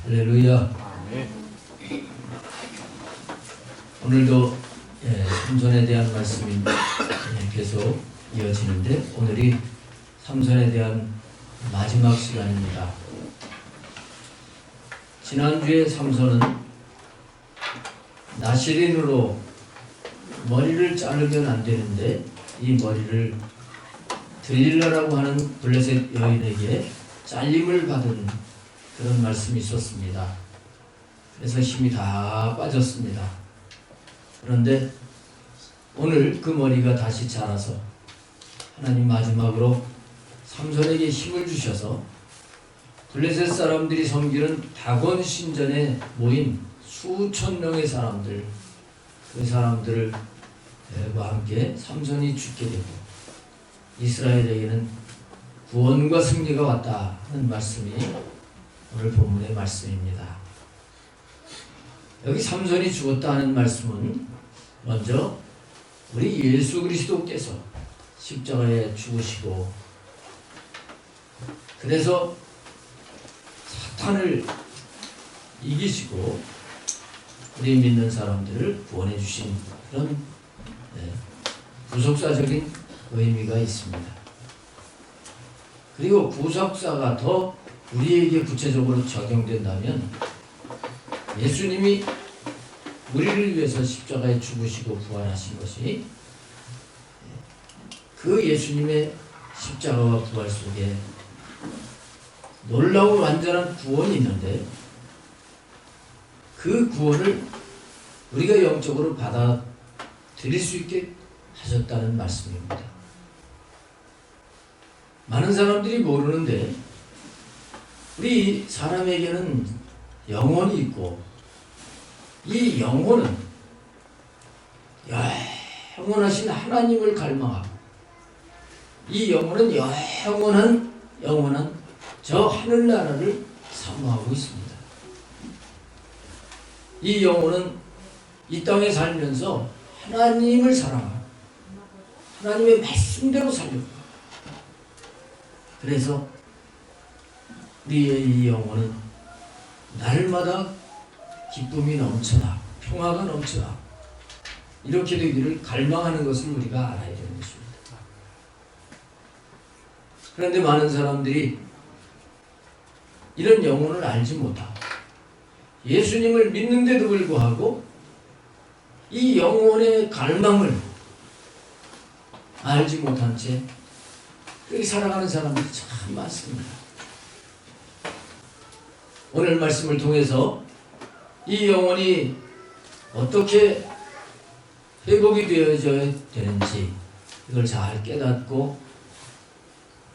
할렐루야. 아멘. 오늘도 삼손에 대한 말씀이 계속 이어지는데 오늘이 삼손에 대한 마지막 시간입니다. 지난주에 삼손은 나시린으로 머리를 자르면 안 되는데 이 머리를 들릴라라고 하는 블레셋 여인에게 잘림을 받은 그런 말씀이 있었습니다. 그래서 힘이 다 빠졌습니다. 그런데 오늘 그 머리가 다시 자라서 하나님 마지막으로 삼손에게 힘을 주셔서 블레셋 사람들이 섬기는 다곤 신전에 모인 수천 명의 사람들, 그 사람들과 함께 삼손이 죽게 되고 이스라엘에게는 구원과 승리가 왔다 하는 말씀이 오늘 본문의 말씀입니다. 여기 삼손이 죽었다 하는 말씀은 먼저 우리 예수 그리스도께서 십자가에 죽으시고 그래서 사탄을 이기시고 우리 믿는 사람들을 구원해 주신 그런 구속사적인 의미가 있습니다. 그리고 구속사가 더 우리에게 구체적으로 적용된다면 예수님이 우리를 위해서 십자가에 죽으시고 부활하신 것이 그 예수님의 십자가와 부활 속에 놀라운 완전한 구원이 있는데 그 구원을 우리가 영적으로 받아들일 수 있게 하셨다는 말씀입니다. 많은 사람들이 모르는데 우리 사람에게는 영혼이 있고 이 영혼은 영원하신 하나님을 갈망하고 이 영혼은 영원한 저 하늘나라를 사모하고 있습니다. 이 영혼은 이 땅에 살면서 하나님을 사랑하고 하나님의 말씀대로 살려고 그래서 우리의 이 영혼은 날마다 기쁨이 넘쳐나 평화가 넘쳐나 이렇게 되기를 갈망하는 것을 우리가 알아야 되는 것입니다. 그런데 많은 사람들이 이런 영혼을 알지 못하고 예수님을 믿는데도 불구하고 이 영혼의 갈망을 알지 못한 채 그렇게 살아가는 사람들이 참 많습니다. 오늘 말씀을 통해서 이 영혼이 어떻게 회복이 되어져야 되는지 이걸 잘 깨닫고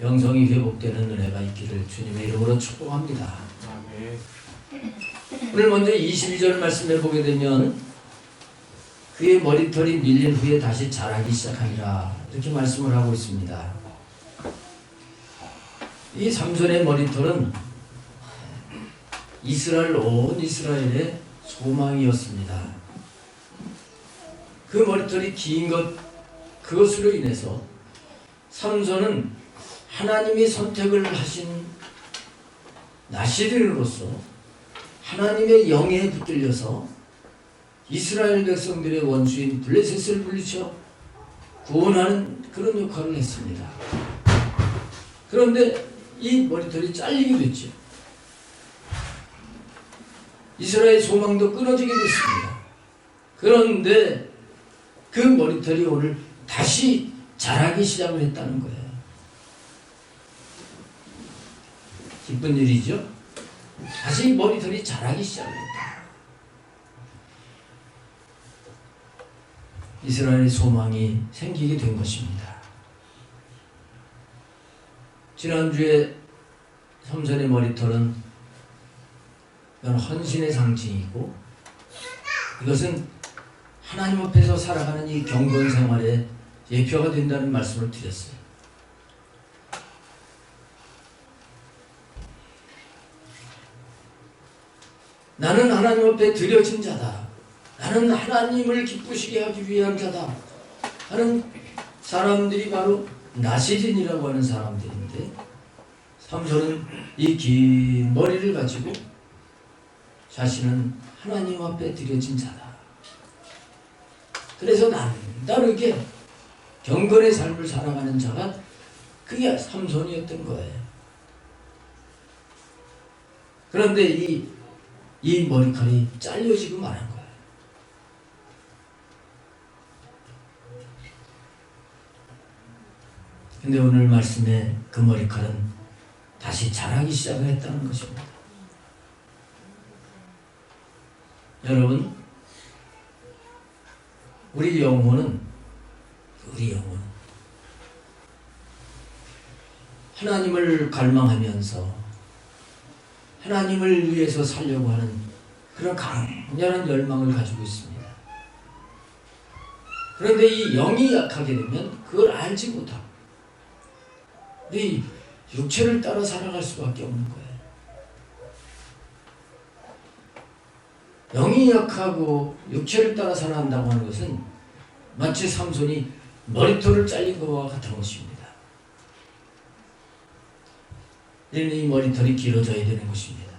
영성이 회복되는 은혜가 있기를 주님의 이름으로 축복합니다. 아멘. 오늘 먼저 22절 말씀을 보게 되면 그의 머리털이 밀린 후에 다시 자라기 시작하리라 이렇게 말씀을 하고 있습니다. 이 삼손의 머리털은 온 이스라엘의 소망이었습니다. 그 머리털이 긴 그것으로 인해서 삼손은 하나님이 선택을 하신 나시린으로서 하나님의 영에 붙들려서 이스라엘 백성들의 원수인 블레셋을 물리쳐 구원하는 그런 역할을 했습니다. 그런데 이 머리털이 잘리게 됐죠. 이스라엘 소망도 끊어지게 됐습니다. 그런데 그 머리털이 오늘 다시 자라기 시작을 했다는 거예요. 기쁜 일이죠. 다시 머리털이 자라기 시작을 했다. 이스라엘의 소망이 생기게 된 것입니다. 지난주에 삼손의 머리털은 이건 헌신의 상징이고 이것은 하나님 앞에서 살아가는 이 경건 생활의 예표가 된다는 말씀을 드렸어요. 나는 하나님 앞에 드려진 자다. 나는 하나님을 기쁘시게 하기 위한 자다 하는 사람들이 바로 나시린이라고 하는 사람들인데 삼손은 이 긴 머리를 가지고 자신은 하나님 앞에 드려진 자다. 그래서 남다르게 경건의 삶을 살아가는 자가 그게 삼손이었던 거예요. 그런데 이 머리칼이 잘려지고 말한 거예요. 근데 오늘 말씀에 그 머리칼은 다시 자라기 시작했다는 것입니다. 여러분, 우리 영혼은 하나님을 갈망하면서 하나님을 위해서 살려고 하는 그런 강렬한 열망을 가지고 있습니다. 그런데 이 영이 약하게 되면 그걸 알지 못하고 이 육체를 따라 살아갈 수밖에 없는 거예요. 영이 약하고 육체를 따라 살아간다고 하는 것은 마치 삼손이 머리털을 잘린 것과 같은 것입니다. 이 머리털이 길어져야 되는 것입니다.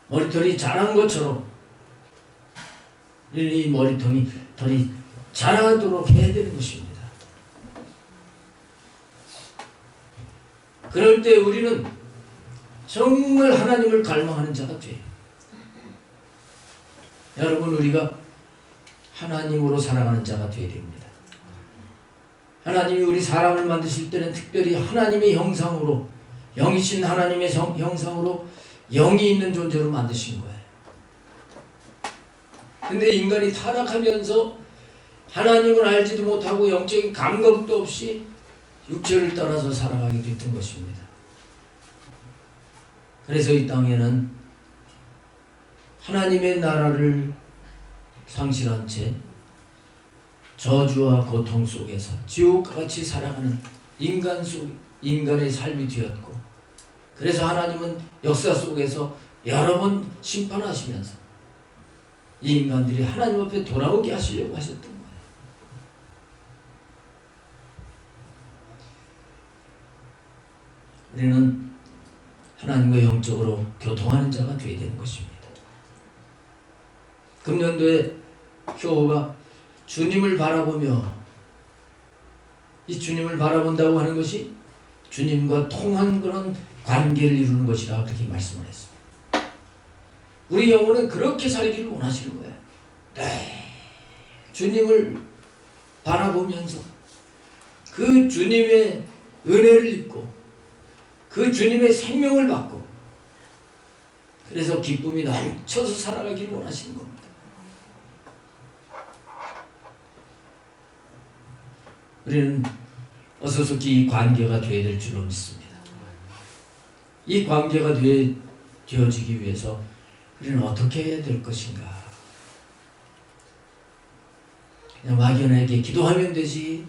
머리털이 자란 것처럼 이 머리털이 자라도록 해야 되는 것입니다. 그럴 때 우리는 정말 하나님을 갈망하는 자가 돼요. 여러분, 우리가 하나님으로 살아가는 자가 되어야 됩니다. 하나님이 우리 사람을 만드실 때는 특별히 하나님의 형상으로, 영이신 하나님의 형상으로 영이 있는 존재로 만드신 거예요. 근데 인간이 타락하면서 하나님을 알지도 못하고 영적인 감각도 없이 육체를 따라서 살아가게 됐던 것입니다. 그래서 이 땅에는 하나님의 나라를 상실한 채 저주와 고통 속에서 지옥과 같이 살아가는 인간의 삶이 되었고, 그래서 하나님은 역사 속에서 여러 번 심판하시면서 이 인간들이 하나님 앞에 돌아오게 하시려고 하셨던 거예요. 우리는 하나님과 영적으로 교통하는 자가 되어야 되는 것입니다. 금년도에 효호가 주님을 바라보며, 이 주님을 바라본다고 하는 것이 주님과 통한 그런 관계를 이루는 것이라 그렇게 말씀을 했습니다. 우리 영혼은 그렇게 살기를 원하시는 거예요. 네. 주님을 바라보면서 그 주님의 은혜를 입고 그 주님의 생명을 받고, 그래서 기쁨이 넘쳐서 살아가기를 원하시는 겁니다. 우리는 어서속히 이 관계가 되어야 될 줄로 믿습니다. 이 관계가 되어지기 위해서 우리는 어떻게 해야 될 것인가? 그냥 막연하게 기도하면 되지.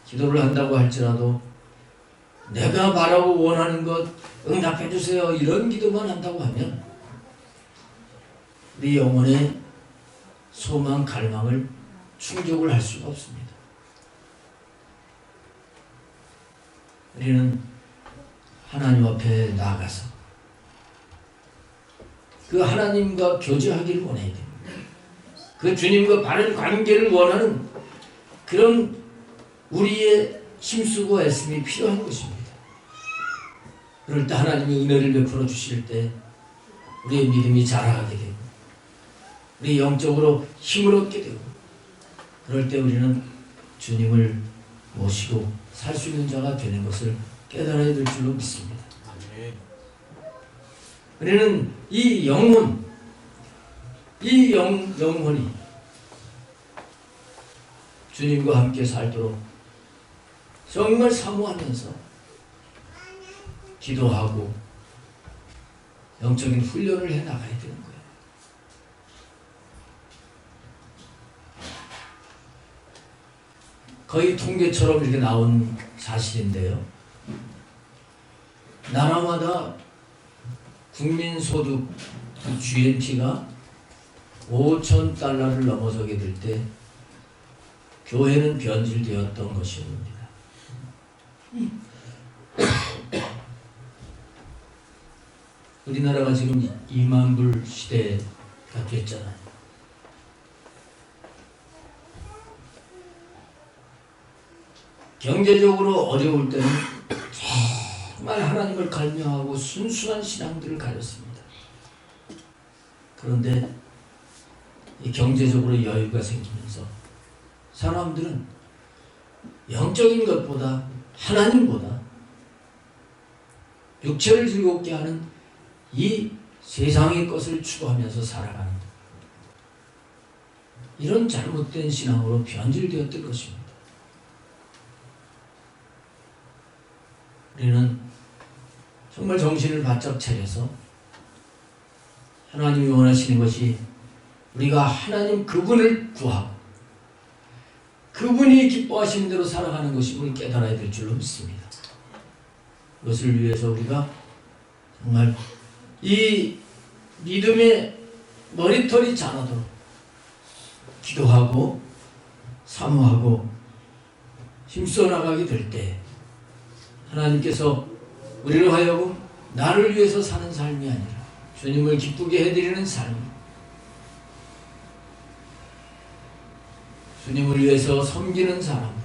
기도를 한다고 할지라도 내가 바라고 원하는 것 응답해 주세요, 이런 기도만 한다고 하면 우리 영혼의 소망, 갈망을 충족을 할 수가 없습니다. 우리는 하나님 앞에 나가서 그 하나님과 교제하기를 원해야 됩니다. 그 주님과 바른 관계를 원하는 그런 우리의 힘쓰고 애씀이 필요한 것입니다. 그럴 때 하나님이 은혜를 베풀어 주실 때 우리의 믿음이 자라게 되고 우리 영적으로 힘을 얻게 되고, 그럴 때 우리는 주님을 모시고 살 수 있는 자가 되는 것을 깨달아야 될 줄로 믿습니다. 우리는 이 영혼이 주님과 함께 살도록 정말 사모하면서 기도하고 영적인 훈련을 해 나가야 되는 거예요. 거의 통계처럼 이렇게 나온 사실인데요. 나라마다 국민소득 GNP가 5,000달러를 넘어서게 될 때 교회는 변질되었던 것입니다. 우리나라가 지금 2만 불 시대가 됐잖아요. 경제적으로 어려울 때는 정말 하나님을 갈망하고 순수한 신앙들을 가졌습니다. 그런데 이 경제적으로 여유가 생기면서 사람들은 영적인 것보다 하나님보다 육체를 즐겁게 하는 이 세상의 것을 추구하면서 살아가는 이런 잘못된 신앙으로 변질되었던 것입니다. 우리는 정말 정신을 바짝 차려서 하나님이 원하시는 것이 우리가 하나님 그분을 구하고 그분이 기뻐하시는 대로 살아가는 것임을 깨달아야 될 줄로 믿습니다. 그것을 위해서 우리가 정말 이 믿음의 머리털이 자라도록 기도하고 사모하고 힘써 나가게 될 때 하나님께서 우리를 하여금 나를 위해서 사는 삶이 아니라 주님을 기쁘게 해드리는 삶, 주님을 위해서 섬기는 사람으로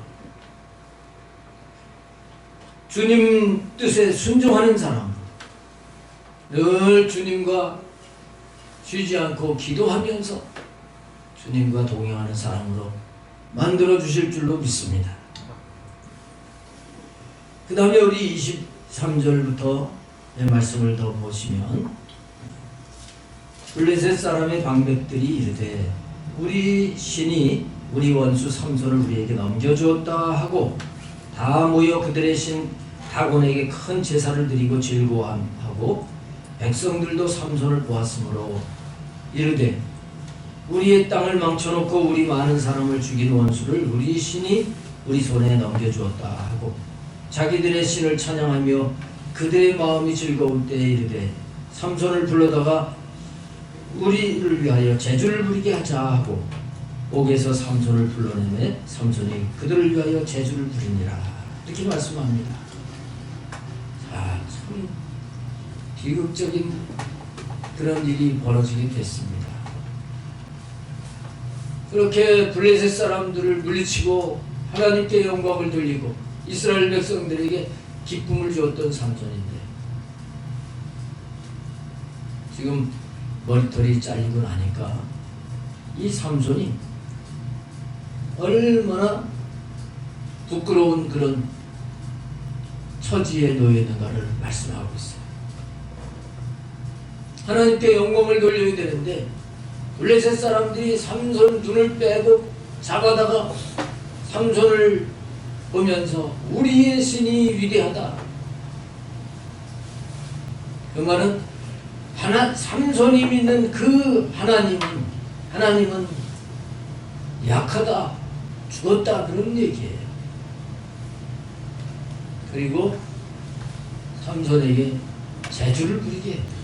주님 뜻에 순종하는 사람으로 늘 주님과 쉬지 않고 기도하면서 주님과 동행하는 사람으로 만들어 주실 줄로 믿습니다. 그 다음에 우리 23절부터 말씀을 더 보시면 블레셋 사람의 방백들이 이르되 우리 신이 우리 원수 삼손을 우리에게 넘겨주었다 하고 다 모여 그들의 신 다곤에게 큰 제사를 드리고 즐거워하고 백성들도 삼손을 보았으므로 이르되 우리의 땅을 망쳐놓고 우리 많은 사람을 죽인 원수를 우리 신이 우리 손에 넘겨주었다 하고 자기들의 신을 찬양하며 그들의 마음이 즐거울 때에 이르되 삼손을 불러다가 우리를 위하여 제주를 부리게 하자 하고 옥에서 삼손을 불러내매 삼손이 그들을 위하여 제주를 부리니라 이렇게 말씀합니다. 자, 참 비극적인 그런 일이 벌어지게 됐습니다. 그렇게 블레셋 사람들을 물리치고 하나님께 영광을 돌리고 이스라엘 백성들에게 기쁨을 주었던 삼손인데 지금 머리털이 잘리고 나니까 이 삼손이 얼마나 부끄러운 그런 처지에 놓여 있는가를 말씀하고 있어요. 하나님께 영광을 돌려야 되는데 블레셋 사람들이 삼손 눈을 빼고 잡아다가 삼손을 보면서 우리의 신이 위대하다. 그 말은 삼손이 믿는 그 하나님은 약하다, 죽었다 그런 얘기예요. 그리고 삼손에게 제주를 부리게 했다.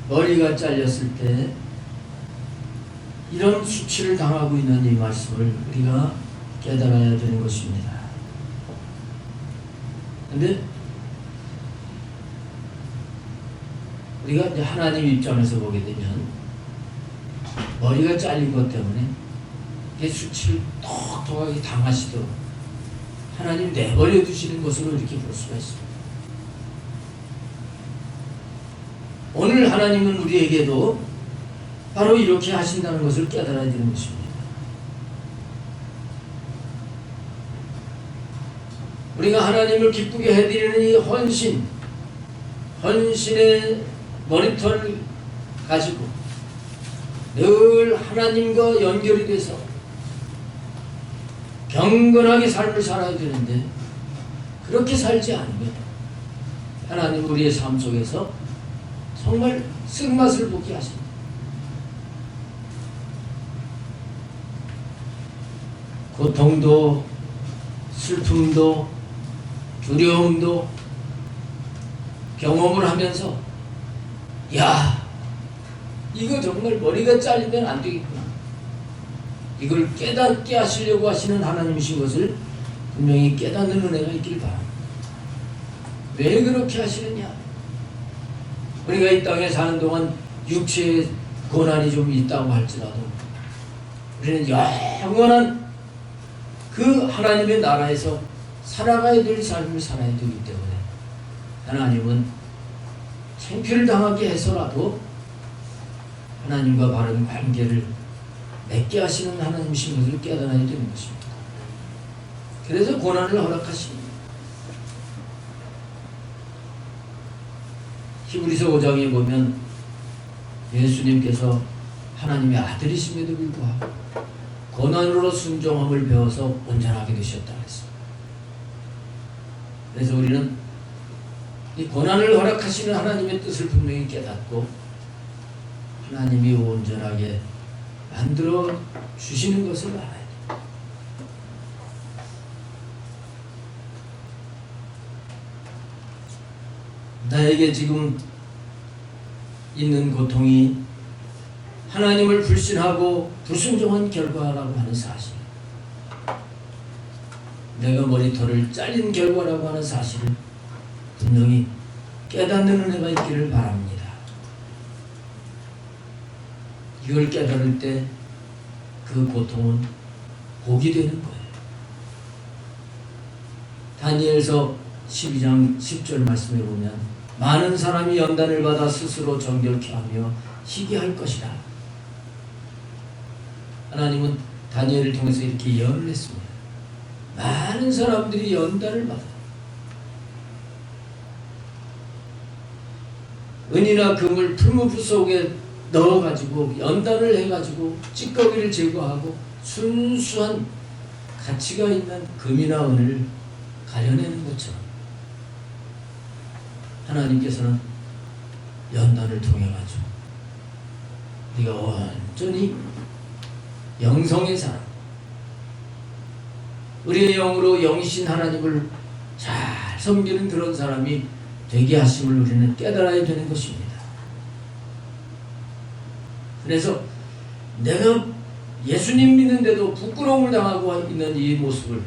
머리가 잘렸을 때 이런 수치를 당하고 있는 이 말씀을 우리가 깨달아야 되는 것입니다. 그런데 우리가 이제 하나님 입장에서 보게 되면 머리가 잘린 것 때문에 이 수치를 톡톡하게 당하시도록 하나님 내버려 두시는 것으로 이렇게 볼 수가 있습니다. 오늘 하나님은 우리에게도 바로 이렇게 하신다는 것을 깨달아야 되는 것입니다. 우리가 하나님을 기쁘게 해드리는 이 헌신의 머리털을 가지고 늘 하나님과 연결이 돼서 경건하게 삶을 살아야 되는데 그렇게 살지 않으면 하나님 우리의 삶 속에서 정말 쓴맛을 보게 하십니다. 고통도 슬픔도 두려움도 경험을 하면서 야, 이거 정말 머리가 잘리면 안 되겠구나. 이걸 깨닫게 하시려고 하시는 하나님이신 것을 분명히 깨닫는 은혜가 있길 바랍니다. 왜 그렇게 하시느냐? 우리가 이 땅에 사는 동안 육체의 고난이 좀 있다고 할지라도 우리는 영원한 그 하나님의 나라에서 살아가야 될 삶을 살아야 되기 때문에 하나님은 창피를 당하게 해서라도 하나님과 바른 관계를 맺게 하시는 하나님이신 것을 깨달아야 되는 것입니다. 그래서 고난을 허락하십니다. 히브리서 5장에 보면 예수님께서 하나님의 아들이심에도 불구하고 고난으로 순종함을 배워서 온전하게 되셨다 그랬습니다. 그래서 우리는 이 고난을 허락하시는 하나님의 뜻을 분명히 깨닫고 하나님이 온전하게 만들어 주시는 것을 알아야 돼요. 나에게 지금 있는 고통이 하나님을 불신하고 불순종한 결과라고 하는 사실, 내가 머리털을 잘린 결과라고 하는 사실을 분명히 깨닫는 은혜가 있기를 바랍니다. 이걸 깨달을 때 그 고통은 복이 되는 거예요. 다니엘서 12장 10절 말씀에 보면 많은 사람이 연단을 받아 스스로 정결케 하며 희귀할 것이다. 하나님은 다니엘을 통해서 이렇게 예언을 했습니다. 많은 사람들이 연단을 받아 은이나 금을 풀무프 속에 넣어가지고 연단을 해가지고 찌꺼기를 제거하고 순수한 가치가 있는 금이나 은을 가려내는 것처럼 하나님께서는 연단을 통해가지고 우리가 온전히 영성의 사람, 우리의 영으로 영신 하나님을 잘 섬기는 그런 사람이 되게 하심을 우리는 깨달아야 되는 것입니다. 그래서 내가 예수님 믿는데도 부끄러움을 당하고 있는 이 모습을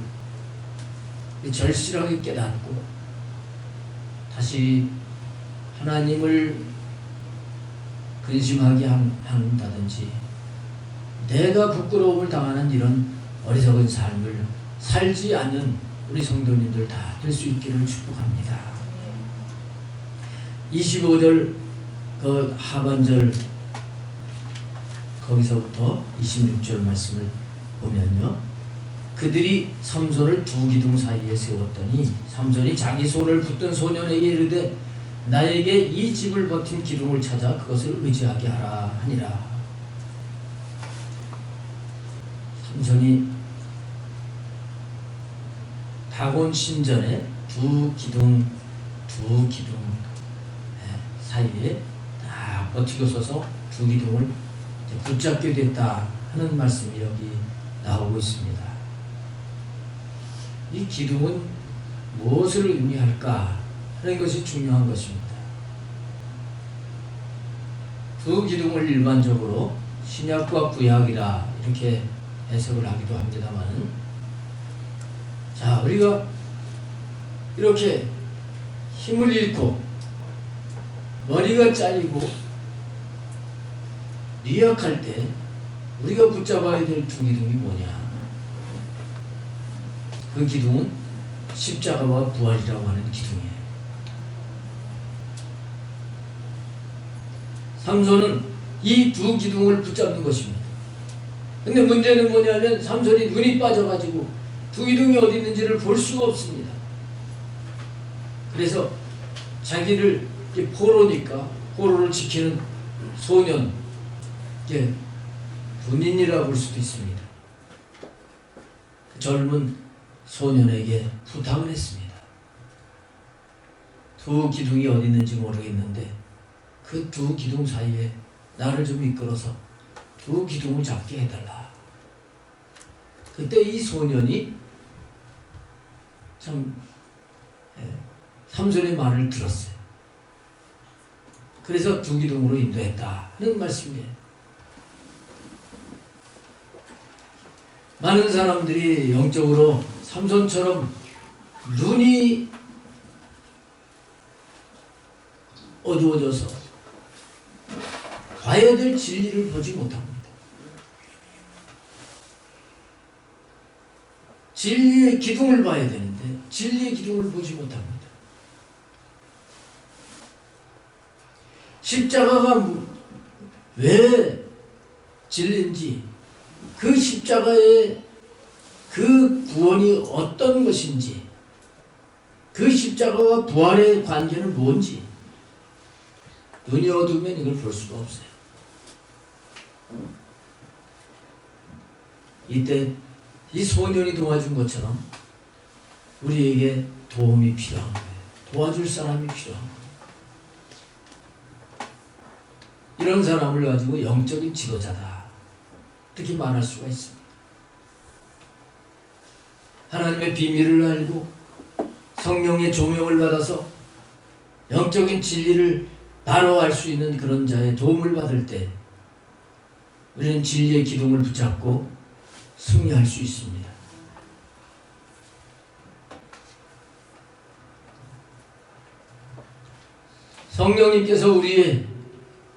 절실하게 깨닫고 다시 하나님을 근심하게 한다든지 내가 부끄러움을 당하는 이런 어리석은 삶을 살지 않는 우리 성도님들 다 될 수 있기를 축복합니다. 25절 그 하반절 거기서부터 26절 말씀을 보면요, 그들이 삼손을 두 기둥 사이에 세웠더니 삼손이 자기 손을 붙든 소년에게 이르되 나에게 이 집을 버틴 기둥을 찾아 그것을 의지하게 하라 하니라. 삼손이 다곤 신전에 두 기둥 사이에 딱 버티고 서서 두 기둥을 붙잡게 됐다 하는 말씀이 여기 나오고 있습니다. 이 기둥은 무엇을 의미할까 하는 것이 중요한 것입니다. 두 기둥을 일반적으로 신약과 구약이라 이렇게 해석을 하기도 합니다만, 자, 우리가 이렇게 힘을 잃고 머리가 잘리고 리약할 때 우리가 붙잡아야 될 두 기둥이 뭐냐? 그 기둥은 십자가와 부활이라고 하는 기둥이에요. 삼손은 이 두 기둥을 붙잡는 것입니다. 근데 문제는 뭐냐면 삼손이 눈이 빠져가지고 두 기둥이 어디 있는지를 볼 수가 없습니다. 그래서 자기를 포로니까 포로를 지키는 소년, 군인이라고 볼 수도 있습니다. 젊은 소년에게 부탁을 했습니다. 두 기둥이 어디 있는지 모르겠는데 그 두 기둥 사이에 나를 좀 이끌어서 두 기둥을 잡게 해달라. 그때 이 소년이 참 삼손의 말을 들었어요. 그래서 두 기둥으로 인도했다 하는 말씀이에요. 많은 사람들이 영적으로 삼손처럼 눈이 어두워져서 봐야 될 진리를 보지 못합니다. 진리의 기둥을 봐야 되는데 진리의 기둥을 보지 못합니다. 십자가가 왜 진리인지, 그 십자가의 그 구원이 어떤 것인지, 그 십자가와 부활의 관계는 뭔지 눈이 어두우면 이걸 볼 수가 없어요. 이때 이 소년이 도와준 것처럼 우리에게 도움이 필요한 거예요. 도와줄 사람이 필요한 거예요. 이런 사람을 가지고 영적인 지도자다, 이렇게 말할 수가 있습니다. 하나님의 비밀을 알고 성령의 조명을 받아서 영적인 진리를 바로 알 수 있는 그런 자의 도움을 받을 때 우리는 진리의 기둥을 붙잡고 승리할 수 있습니다. 성령님께서 우리의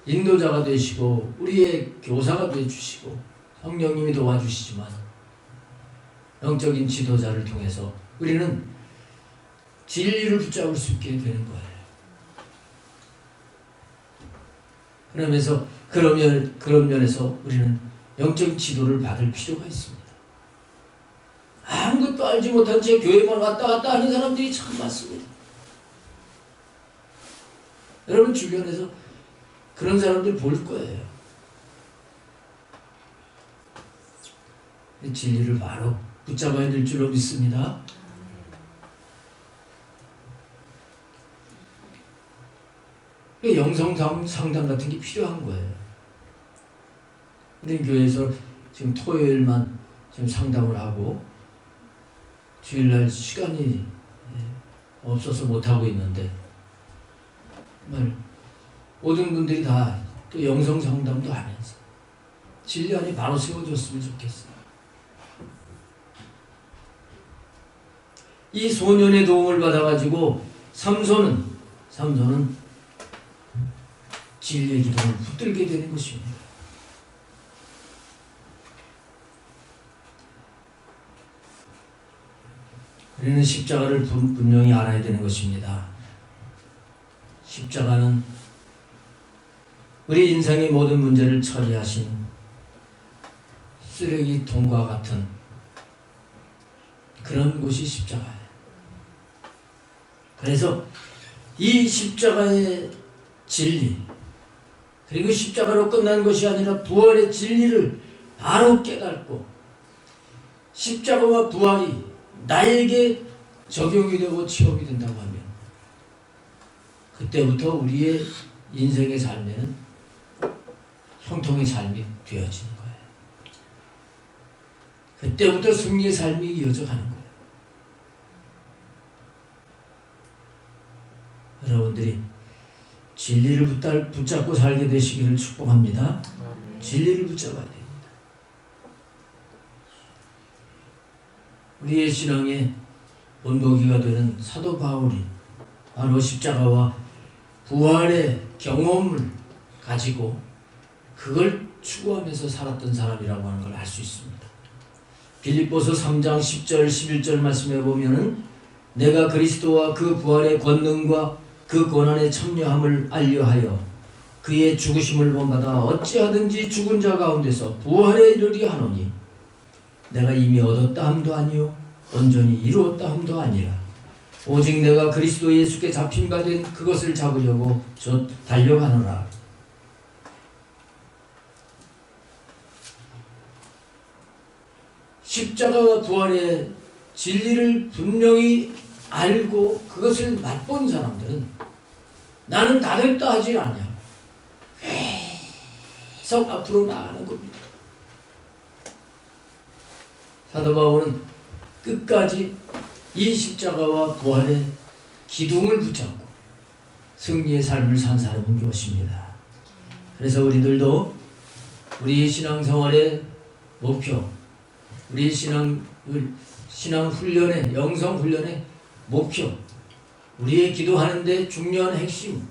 인도자가 되시고 우리의 교사가 되어주시고 성령님이 도와주시지만 영적인 지도자를 통해서 우리는 진리를 붙잡을 수 있게 되는 거예요. 그러면서 그런 면에서 우리는 영적인 지도를 받을 필요가 있습니다. 아무것도 알지 못한 채 교회만 왔다 갔다 하는 사람들이 참 많습니다. 여러분 주변에서 그런 사람들 볼 거예요. 진리를 바로 붙잡아야 될 줄로 믿습니다. 영성 상담 같은 게 필요한 거예요. 우리 교회에서 지금 토요일만 지금 상담을 하고 주일날 시간이 없어서 못하고 있는데, 정말 모든 분들이 다 또 영성 상담도 하면서 진리 안에 바로 세워줬으면 좋겠어요. 이 소년의 도움을 받아가지고 삼손은 진리의 기둥을 붙들게 되는 것입니다. 우리는 십자가를 분명히 알아야 되는 것입니다. 십자가는 우리 인생의 모든 문제를 처리하신 쓰레기통과 같은 그런 곳이 십자가예요. 그래서 이 십자가의 진리, 그리고 십자가로 끝난 것이 아니라 부활의 진리를 바로 깨닫고 십자가와 부활이 나에게 적용이 되고 취업이 된다고 하면 그때부터 우리의 인생의 삶에는 형통의 삶이 되어지는 거예요. 그때부터 승리의 삶이 이어져 가는 거예요. 여러분들이 진리를 붙잡고 살게 되시기를 축복합니다. 진리를 붙잡아야 됩니다. 우리의 신앙의 본보기가 되는 사도 바울이 바로 십자가와 부활의 경험을 가지고 그걸 추구하면서 살았던 사람이라고 하는 걸 알 수 있습니다. 빌립보서 3장 10절 11절 말씀해 보면은 내가 그리스도와 그 부활의 권능과 그 고난에 참여함을 알려하여 그의 죽으심을 본받아 어찌하든지 죽은 자 가운데서 부활에 이르리 하노니 내가 이미 얻었다 함도 아니요 온전히 이루었다 함도 아니라 오직 내가 그리스도 예수께 잡힌 바 된 그것을 잡으려고 곧 달려가노라. 십자가와 부활의 진리를 분명히 알고 그것을 맛본 사람들은 나는 다 됐다 하지 않냐. 계속 앞으로 나가는 겁니다. 사도 바울은 끝까지 이 십자가와 부활의 기둥을 붙잡고 승리의 삶을 산 사람인 것입니다. 그래서 우리들도 우리 신앙생활의 목표, 우리 신앙 훈련의 영성 훈련의 목표, 우리의 기도하는데 중요한 핵심,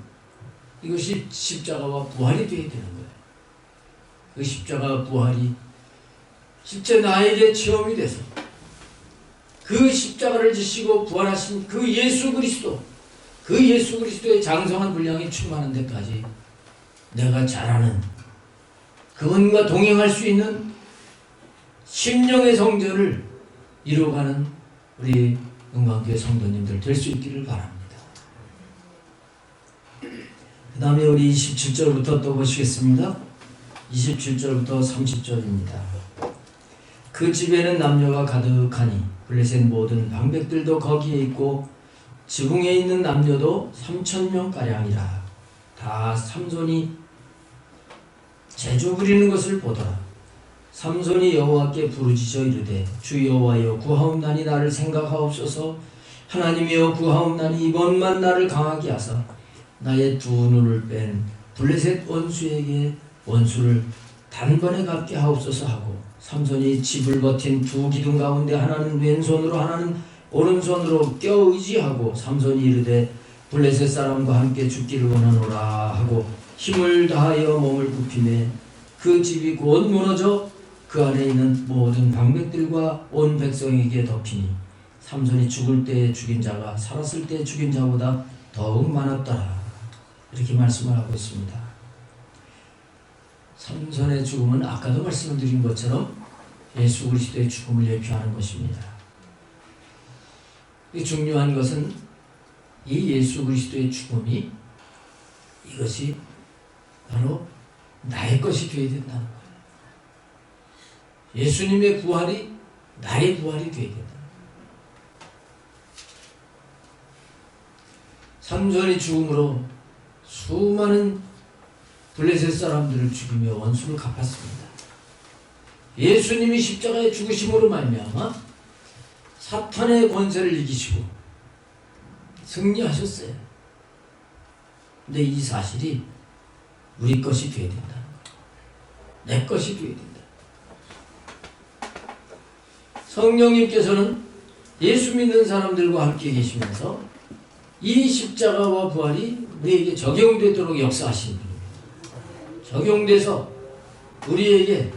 이것이 십자가와 부활이 되어야 되는 거예요. 그 십자가와 부활이 실제 나에게 체험이 돼서 그 십자가를 지시고 부활하신 그 예수 그리스도의 장성한 분량이 충만한 데까지 내가 잘 아는, 그분과 동행할 수 있는 심령의 성전을 이루어가는 우리 은광교회 성도님들 될 수 있기를 바랍니다. 그 다음에 우리 27절부터 또 보시겠습니다. 27절부터 30절입니다. 그 집에는 남녀가 가득하니 블레셋 모든 방백들도 거기에 있고 지붕에 있는 남녀도 3,000명가량이라. 다 삼손이 제주 부리는 것을 보더라. 삼손이 여호와께 부르짖어 이르되 주 여호와여 구하옵나니 나를 생각하옵소서. 하나님이여 구하옵나니 이번만 나를 강하게 하사 나의 두 눈을 뺀 블레셋 원수에게 원수를 단번에 갚게 하옵소서 하고, 삼손이 집을 버틴 두 기둥 가운데 하나는 왼손으로 하나는 오른손으로 껴 의지하고 삼손이 이르되 블레셋 사람과 함께 죽기를 원하노라 하고 힘을 다하여 몸을 굽히매 그 집이 곧 무너져 그 안에 있는 모든 방백들과 온 백성에게 덮이니 삼손이 죽을 때 죽인 자가 살았을 때 죽인 자보다 더욱 많았더라. 이렇게 말씀을 하고 있습니다. 삼손의 죽음은 아까도 말씀을 드린 것처럼 예수 그리스도의 죽음을 예표하는 것입니다. 이 중요한 것은 이 예수 그리스도의 죽음이, 이것이 바로 나의 것이 되어야 된다는 거예요. 예수님의 부활이 나의 부활이 되어야 된다. 삼손의 죽음으로 수많은 블레셋 사람들을 죽이며 원수를 갚았습니다. 예수님이 십자가에 죽으심으로 말미암아 사탄의 권세를 이기시고 승리하셨어요. 근데 이 사실이 우리 것이 되어야 된다는 거예요. 내 것이 되어야 된다. 성령님께서는 예수 믿는 사람들과 함께 계시면서 이 십자가와 부활이 우리에게 적용되도록 역사하신 분입니다. 적용돼서 우리에게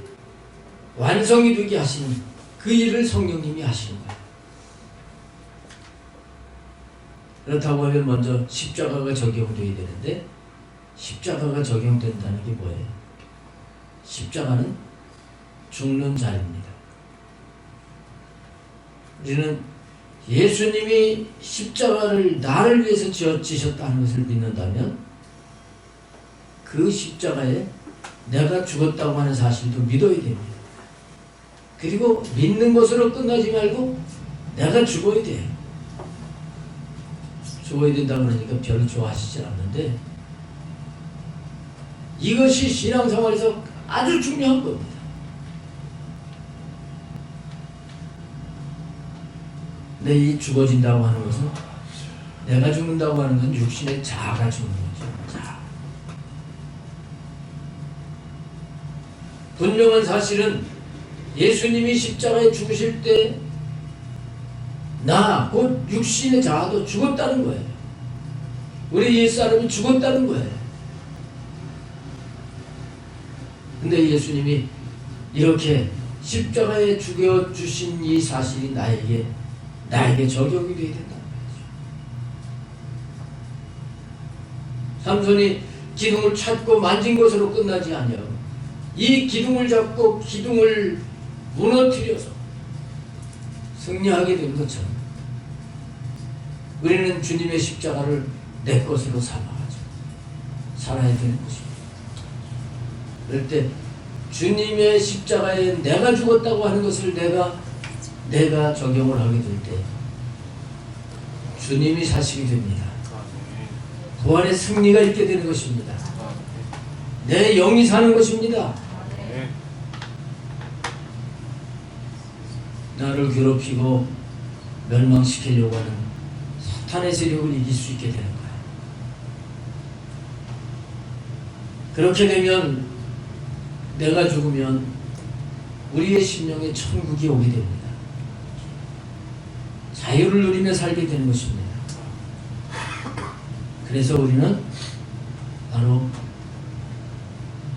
완성이 되게 하시는 그 일을 성령님이 하시는 거예요. 그렇다고 하면 먼저 십자가가 적용되어야 되는데, 십자가가 적용된다는 게 뭐예요? 십자가는 죽는 자입니다. 우리는 예수님이 십자가를 나를 위해서 지셨다는 것을 믿는다면 그 십자가에 내가 죽었다고 하는 사실도 믿어야 됩니다. 그리고 믿는 것으로 끝나지 말고 내가 죽어야 돼요. 죽어야 된다고 그러니까 별로 좋아하시지 않는데, 이것이 신앙생활에서 아주 중요한 겁니다. 근데 이 죽어진다고 하는 것은, 내가 죽는다고 하는 건 육신의 자아가 죽는 거죠. 자아. 분명한 사실은 예수님이 십자가에 죽으실 때 나, 곧 육신의 자아도 죽었다는 거예요. 우리 옛사람이 죽었다는 거예요. 근데 예수님이 이렇게 십자가에 죽여주신 이 사실이 나에게 적용이 되어야 된다는 거죠. 삼손이 기둥을 찾고 만진 것으로 끝나지 아니하고 이 기둥을 잡고 기둥을 무너뜨려서 승리하게 된 것처럼 우리는 주님의 십자가를 내 것으로 삼아가지고 살아야 되는 것입니다. 그럴 때 주님의 십자가에 내가 죽었다고 하는 것을 내가 적용을 하게 될 때 주님이 사시게 됩니다. 부활의 승리가 있게 되는 것입니다. 내 영이 사는 것입니다. 나를 괴롭히고 멸망시키려고 하는 사탄의 세력을 이길 수 있게 되는 거예요. 그렇게 되면 내가 죽으면 우리의 심령에 천국이 오게 됩니다. 자유를 누리며 살게 되는 것입니다. 그래서 우리는 바로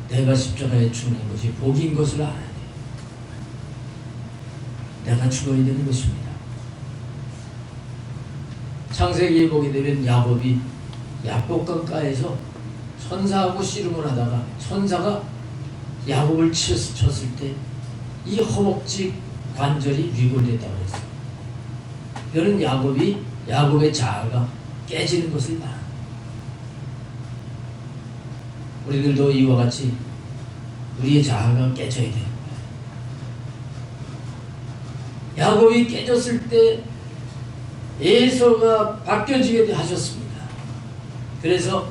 내가 십자가에 죽는 것이 복인 것을 알아야 돼요. 내가 죽어야 되는 것입니다. 창세기에 보게 되면 야곱이 야복강가에서 천사하고 씨름을 하다가 천사가 야곱을 쳤을 때 이 허벅지 관절이 위골됐다고 했어요. 그는 야곱의 자아가 깨지는 것을 말합니다. 우리들도 이와 같이 우리의 자아가 깨져야 돼요. 야곱이 깨졌을 때 에서가 바뀌어지게 하셨습니다. 그래서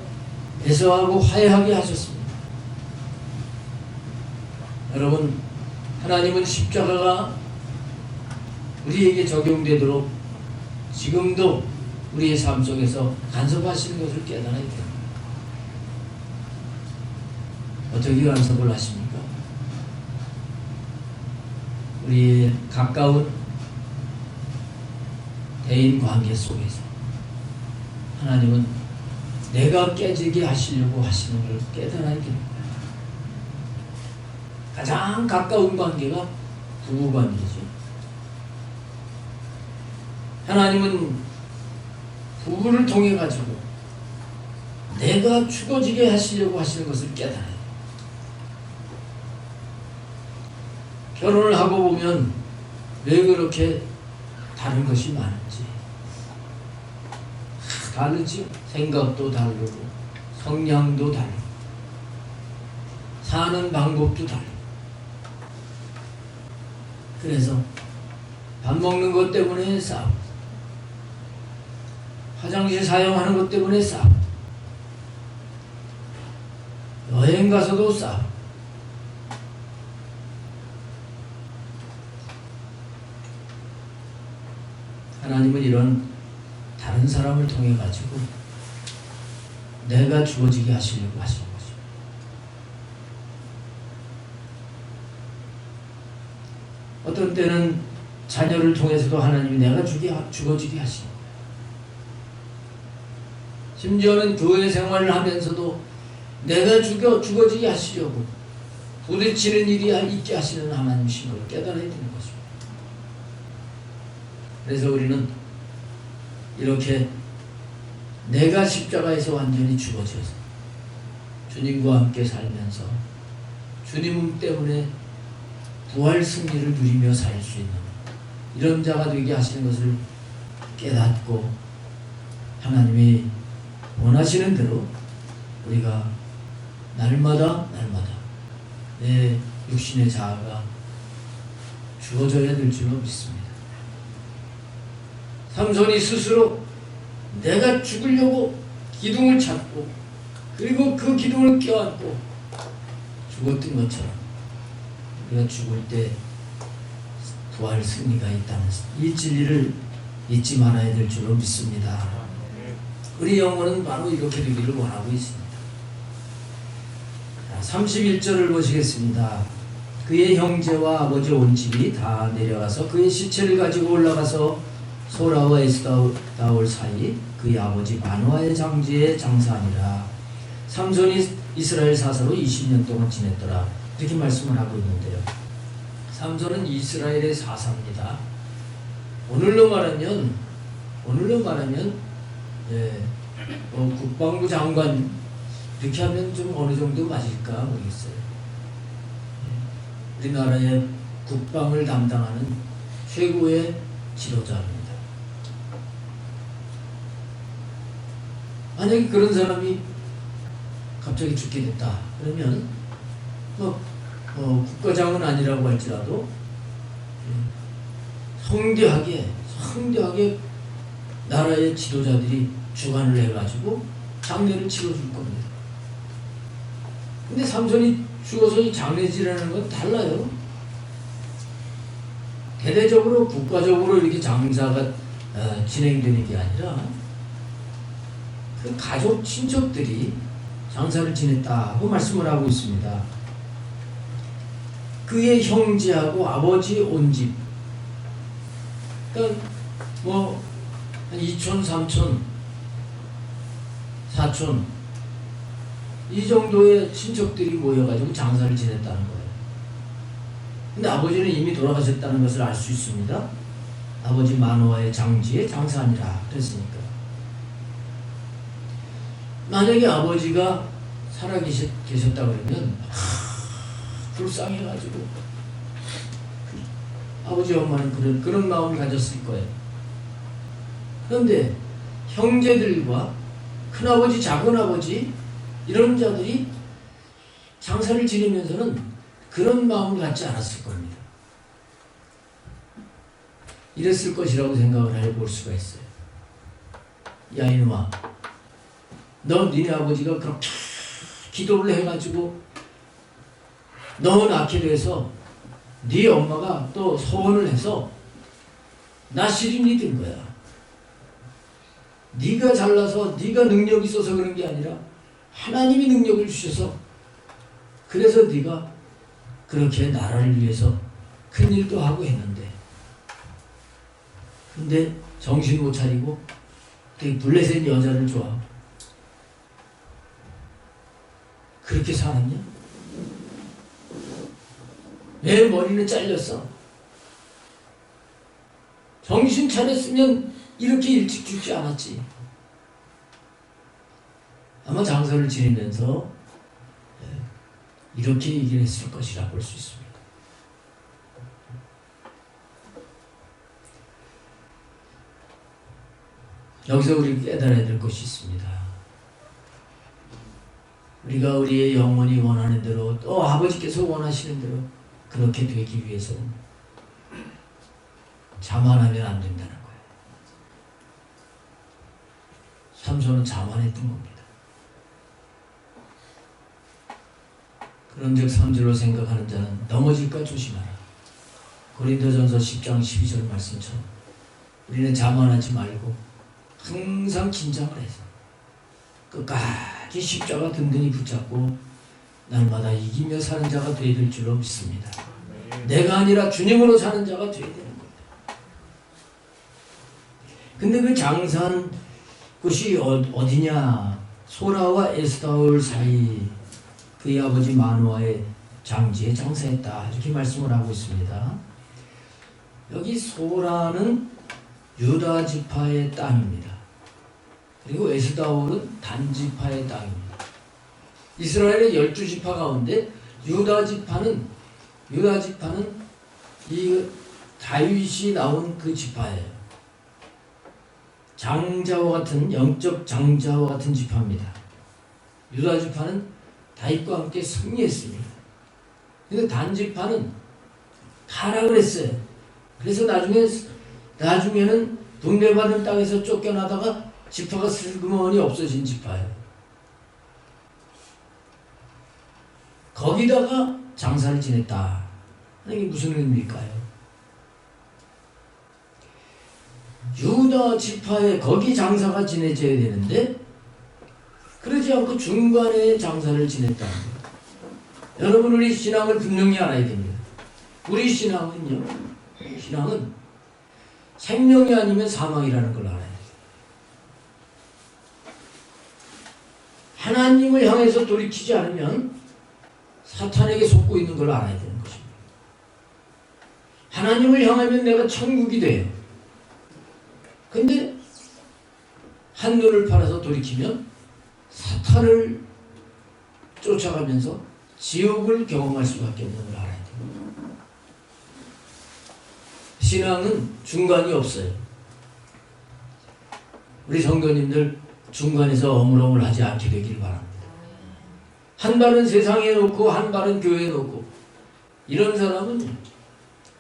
에서하고 화해하게 하셨습니다. 여러분, 하나님은 십자가가 우리에게 적용되도록 지금도 우리의 삶 속에서 간섭하시는 것을 깨달아야 됩니다. 어떻게 간섭을 하십니까? 우리의 가까운 대인 관계 속에서 하나님은 내가 깨지게 하시려고 하시는 걸 깨달아야 됩니다. 가장 가까운 관계가 부부관계죠. 하나님은 부부를 통해 가지고 내가 죽어지게 하시려고 하시는 것을 깨달아요. 결혼을 하고 보면 왜 그렇게 다른 것이 많은지 다르지. 생각도 다르고 성향도 다르고 사는 방법도 다르고. 그래서 밥 먹는 것 때문에 싸우고 화장실 사용하는 것 때문에 싸우고 여행 가서도 싸우고 하나님은 이런 다른 사람을 통해 가지고 내가 죽어지게 하시려고 하시는 거죠. 어떤 때는 자녀를 통해서도 하나님이 내가 죽어지게 하시는 거예요. 심지어는 교회 생활을 하면서도 내가 죽어지게 하시려고 부딪히는 일이 있게 하시는 하나님이신 걸 깨달아야 되는 것입니다. 그래서 우리는 이렇게 내가 십자가에서 완전히 죽어져서 주님과 함께 살면서 주님 때문에 부활 승리를 누리며 살 수 있는 이런 자가 되게 하시는 것을 깨닫고 하나님이 원하시는 대로 우리가 날마다 내 육신의 자아가 죽어져야 될 줄로 믿습니다. 삼손이 스스로 내가 죽으려고 기둥을 찾고 그리고 그 기둥을 껴안고 죽었던 것처럼 우리가 죽을 때 부활 승리가 있다는 이 진리를 잊지 말아야 될 줄로 믿습니다. 우리 영혼은 바로 이렇게 되기를 원하고 있습니다. 31절을 보시겠습니다. 그의 형제와 아버지 온 집이 다 내려가서 그의 시체를 가지고 올라가서 소라와 에스다올 사이 그의 아버지 마노아의 장지에 장사하니라. 삼손이 이스라엘 사사로 20년 동안 지냈더라. 이렇게 말씀을 하고 있는데요. 삼손은 이스라엘의 사사입니다. 오늘로 말하면 국방부 장관 이렇게 하면 좀 어느 정도 맞을까 모르겠어요. 우리나라의 국방을 담당하는 최고의 지도자입니다. 만약에 그런 사람이 갑자기 죽게 됐다 그러면 국가장은 아니라고 할지라도 성대하게 나라의 지도자들이 주관을 해가지고 장례를 치러줄 겁니다. 근데 삼손이 죽어서 장례지라는 건 달라요. 대대적으로 국가적으로 이렇게 장사가 진행되는 게 아니라 그 가족 친척들이 장사를 지냈다고 말씀을 하고 있습니다. 그의 형제하고 아버지 온 집, 그러니까 뭐 한 2촌, 3촌, 4촌 이 정도의 친척들이 모여가지고 장사를 지냈다는 거예요. 근데 아버지는 이미 돌아가셨다는 것을 알 수 있습니다. 아버지 마노아의 장지에 장사하니라 그랬으니까. 만약에 아버지가 살아계셨다 그러면 불쌍해가지고 아버지 엄마는 그런 마음을 가졌을 거예요. 그런데 형제들과 큰아버지, 작은아버지 이런 자들이 장사를 지내면서는 그런 마음을 갖지 않았을 겁니다. 이랬을 것이라고 생각을 해볼 수가 있어요. 야 이놈아, 너 니네 아버지가 그렇게 기도를 해가지고 너 낳게 돼서 네 엄마가 또 소원을 해서 나 시린이 된 거야. 네가 잘나서 네가 능력이 있어서 그런 게 아니라 하나님이 능력을 주셔서 그래서 네가 그렇게 나라를 위해서 큰 일도 하고 했는데 근데 정신 못 차리고 되게 블레셋 여자를 좋아. 그렇게 살았냐? 왜 머리는 잘렸어? 정신 차렸으면 이렇게 일찍 죽지 않았지. 아마 장사를 지내면서 이렇게 얘기를 했을 것이라 볼 수 있습니다. 여기서 우리 깨달아야 될 것이 있습니다. 우리가 우리의 영혼이 원하는 대로 또 아버지께서 원하시는 대로 그렇게 되기 위해서는 자만하면 안 된다는 거예요. 삼손은 자만했던 겁니다. 그런즉 삼주로 생각하는 자는 넘어질까 조심하라. 고린도전서 10장 12절 말씀처럼 우리는 자만하지 말고 항상 긴장을 해서 끝까지 십자가 든든히 붙잡고 날마다 이기며 사는 자가 되어야 될 줄로 믿습니다. 내가 아니라 주님으로 사는 자가 되어야 되는 겁니다. 근데 그 장사한 곳이 어디냐? 소라와 에스다올 사이 그의 아버지 마노아의 장지에 장사했다 이렇게 말씀을 하고 있습니다. 여기 소라는 유다 지파의 땅입니다. 그리고 에스다올은 단 지파의 땅입니다. 이스라엘의 12지파 가운데 유다 지파는 이 다윗이 나온 그 지파예요. 장자와 같은 영적 장자와 같은 지파입니다. 유다 지파는 다윗과 함께 승리했습니다. 근데 단 지파는 타락을 했어요. 그래서 나중에는 분배받은 땅에서 쫓겨나다가 지파가 슬그머니 없어진 지파예요. 거기다가 장사를 지냈다 하는 게 무슨 의미일까요? 유다 지파에 거기 장사가 지내져야 되는데 그러지 않고 중간에 장사를 지냈다는 거예요. 여러분 우리 신앙을 분명히 알아야 됩니다. 우리 신앙은 생명이 아니면 사망이라는 걸 알아야 돼요. 하나님을 향해서 돌이키지 않으면 사탄에게 속고 있는 걸 알아야 되는 것입니다. 하나님을 향하면 내가 천국이 돼요. 근데 한눈을 팔아서 돌이키면 사탄을 쫓아가면서 지옥을 경험할 수밖에 없는 걸 알아야 됩니다. 신앙은 중간이 없어요. 우리 성도님들 중간에서 어물어물하지 않게 되길 바랍니다. 한 발은 세상에 놓고 한 발은 교회에 놓고 이런 사람은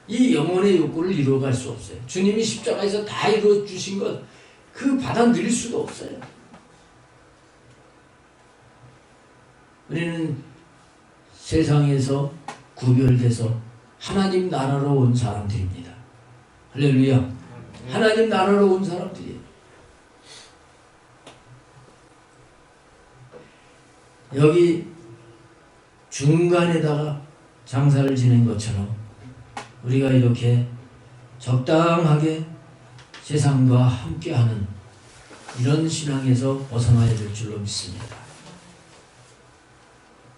이 영혼의 욕구를 이루어갈 수 없어요. 주님이 십자가에서 다 이루어 주신 것 그 받아 누릴 수가 없어요. 우리는 세상에서 구별돼서 하나님 나라로 온 사람들입니다. 할렐루야. 하나님 나라로 온 사람들이에요. 여기 중간에다가 장사를 지낸 것처럼 우리가 이렇게 적당하게 세상과 함께하는 이런 신앙에서 벗어나야 될 줄로 믿습니다.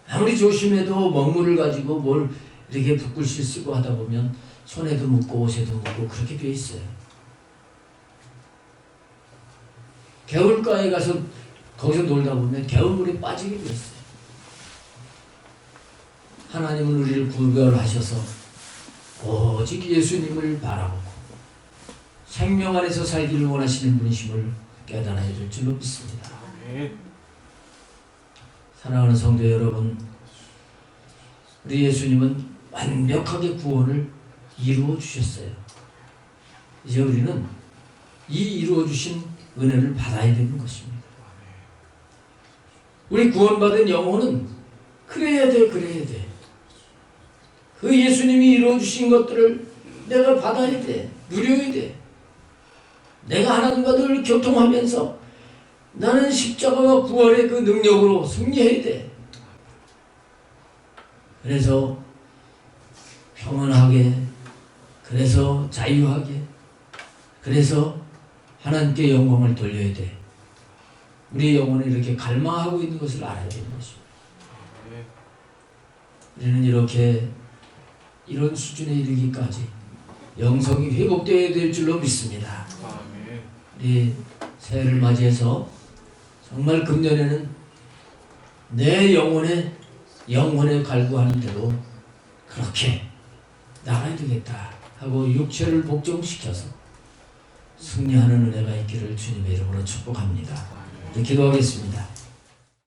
아무리 조심해도 먹물을 가지고 뭘 이렇게 붓글씨 쓰고 하다 보면 손에도 묻고 옷에도 묻고 그렇게 돼 있어요. 개울가에 가서 거기서 놀다 보면 개울물에 빠지게 돼 있어요. 하나님은 우리를 구별하셔서 오직 예수님을 바라보고 생명 안에서 살기를 원하시는 분이심을 깨달아야 될 줄로 믿습니다. 사랑하는 성도 여러분, 우리 예수님은 완벽하게 구원을 이루어 주셨어요. 이제 우리는 이 이루어 주신 은혜를 받아야 되는 것입니다. 우리 구원받은 영혼은 그래야 돼. 그 예수님이 이루어 주신 것들을 내가 받아야 돼. 누려야 돼. 내가 하나님과 늘 교통하면서 나는 십자가와 부활의 그 능력으로 승리해야 돼. 그래서 평안하게, 그래서 자유하게, 그래서 하나님께 영광을 돌려야 돼. 우리의 영혼은 이렇게 갈망하고 있는 것을 알아야 되는 것입니다. 우리는 이렇게 이런 수준에 이르기까지 영성이 회복되어야 될 줄로 믿습니다. 우리 새해를 맞이해서 정말 금년에는 내 영혼에 갈구하는 대로 그렇게 나가야 되겠다 하고 육체를 복종시켜서 승리하는 은혜가 있기를 주님의 이름으로 축복합니다. 기도하겠습니다.